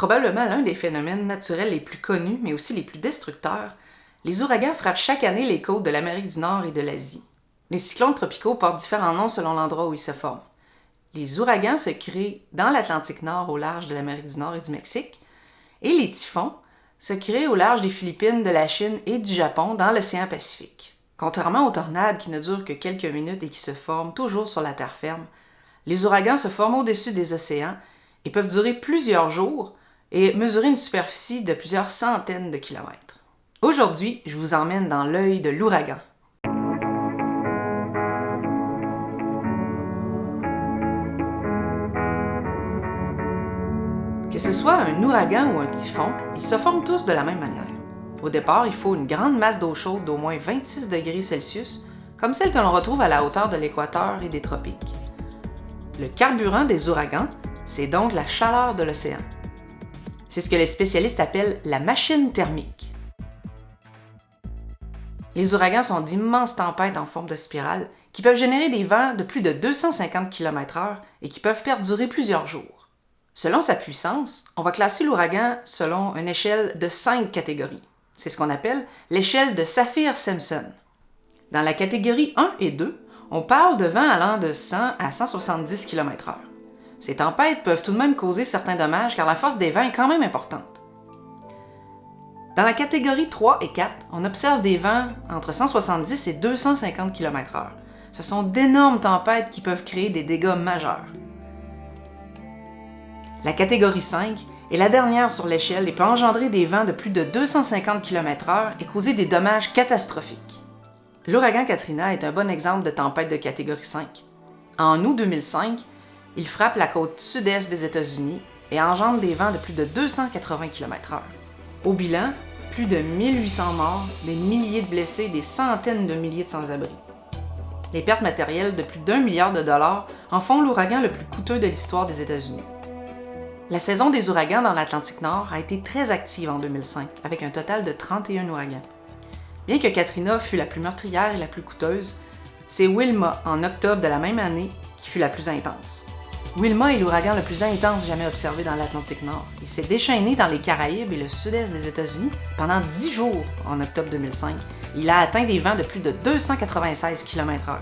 Probablement l'un des phénomènes naturels les plus connus, mais aussi les plus destructeurs, les ouragans frappent chaque année les côtes de l'Amérique du Nord et de l'Asie. Les cyclones tropicaux portent différents noms selon l'endroit où ils se forment. Les ouragans se créent dans l'Atlantique Nord au large de l'Amérique du Nord et du Mexique, et les typhons se créent au large des Philippines, de la Chine et du Japon dans l'océan Pacifique. Contrairement aux tornades qui ne durent que quelques minutes et qui se forment toujours sur la terre ferme, les ouragans se forment au-dessus des océans et peuvent durer plusieurs jours et mesurer une superficie de plusieurs centaines de kilomètres. Aujourd'hui, je vous emmène dans l'œil de l'ouragan. Que ce soit un ouragan ou un typhon, ils se forment tous de la même manière. Au départ, il faut une grande masse d'eau chaude d'au moins 26 degrés Celsius, comme celle que l'on retrouve à la hauteur de l'équateur et des tropiques. Le carburant des ouragans, c'est donc la chaleur de l'océan. C'est ce que les spécialistes appellent la machine thermique. Les ouragans sont d'immenses tempêtes en forme de spirale qui peuvent générer des vents de plus de 250 km/h et qui peuvent perdurer plusieurs jours. Selon sa puissance, on va classer l'ouragan selon une échelle de 5 catégories. C'est ce qu'on appelle l'échelle de Saffir-Simpson. Dans la catégorie 1 et 2, on parle de vents allant de 100 à 170 km/h. Ces tempêtes peuvent tout de même causer certains dommages car la force des vents est quand même importante. Dans la catégorie 3 et 4, on observe des vents entre 170 et 250 km/h. Ce sont d'énormes tempêtes qui peuvent créer des dégâts majeurs. La catégorie 5 est la dernière sur l'échelle et peut engendrer des vents de plus de 250 km/h et causer des dommages catastrophiques. L'ouragan Katrina est un bon exemple de tempête de catégorie 5. En août 2005, il frappe la côte sud-est des États-Unis et engendre des vents de plus de 280 km/h. Au bilan, plus de 1800 morts, des milliers de blessés et des centaines de milliers de sans-abri. Les pertes matérielles de plus d'1 milliard de dollars en font l'ouragan le plus coûteux de l'histoire des États-Unis. La saison des ouragans dans l'Atlantique Nord a été très active en 2005, avec un total de 31 ouragans. Bien que Katrina fut la plus meurtrière et la plus coûteuse, c'est Wilma, en octobre de la même année, qui fut la plus intense. Wilma est l'ouragan le plus intense jamais observé dans l'Atlantique Nord. Il s'est déchaîné dans les Caraïbes et le sud-est des États-Unis pendant 10 jours en octobre 2005. Il a atteint des vents de plus de 296 km/h.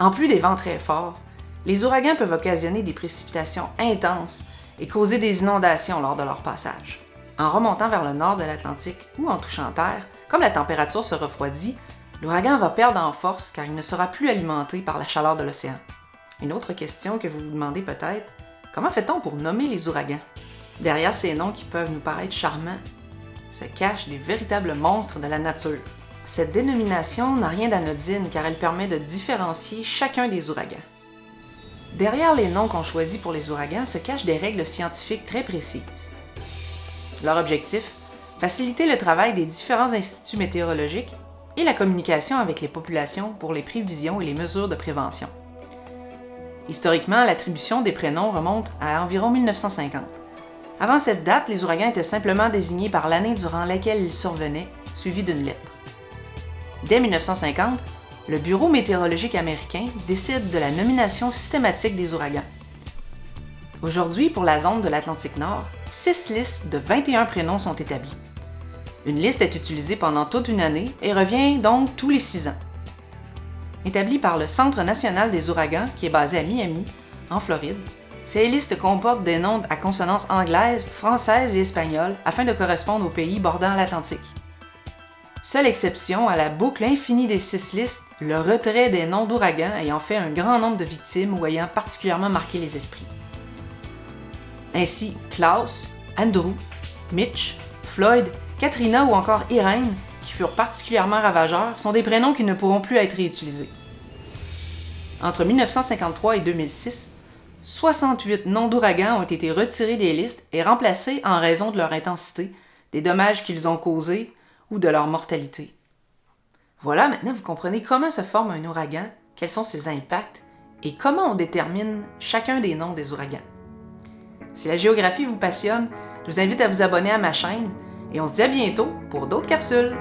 En plus des vents très forts, les ouragans peuvent occasionner des précipitations intenses et causer des inondations lors de leur passage. En remontant vers le nord de l'Atlantique ou en touchant terre, comme la température se refroidit, l'ouragan va perdre en force car il ne sera plus alimenté par la chaleur de l'océan. Une autre question que vous vous demandez peut-être, comment fait-on pour nommer les ouragans? Derrière ces noms qui peuvent nous paraître charmants, se cachent des véritables monstres de la nature. Cette dénomination n'a rien d'anodine car elle permet de différencier chacun des ouragans. Derrière les noms qu'on choisit pour les ouragans se cachent des règles scientifiques très précises. Leur objectif, faciliter le travail des différents instituts météorologiques et la communication avec les populations pour les prévisions et les mesures de prévention. Historiquement, l'attribution des prénoms remonte à environ 1950. Avant cette date, les ouragans étaient simplement désignés par l'année durant laquelle ils survenaient, suivis d'une lettre. Dès 1950, le Bureau météorologique américain décide de la nomination systématique des ouragans. Aujourd'hui, pour la zone de l'Atlantique Nord, 6 listes de 21 prénoms sont établies. Une liste est utilisée pendant toute une année et revient donc tous les 6 ans. Établie par le Centre national des ouragans, qui est basé à Miami, en Floride, ces listes comportent des noms à consonance anglaise, française et espagnole afin de correspondre aux pays bordant l'Atlantique. Seule exception à la boucle infinie des 6 listes, le retrait des noms d'ouragans ayant fait un grand nombre de victimes ou ayant particulièrement marqué les esprits. Ainsi, Klaus, Andrew, Mitch, Floyd, Katrina ou encore Irene, qui furent particulièrement ravageurs, sont des prénoms qui ne pourront plus être réutilisés. Entre 1953 et 2006, 68 noms d'ouragans ont été retirés des listes et remplacés en raison de leur intensité, des dommages qu'ils ont causés ou de leur mortalité. Voilà, maintenant vous comprenez comment se forme un ouragan, quels sont ses impacts et comment on détermine chacun des noms des ouragans. Si la géographie vous passionne, je vous invite à vous abonner à ma chaîne et on se dit à bientôt pour d'autres capsules.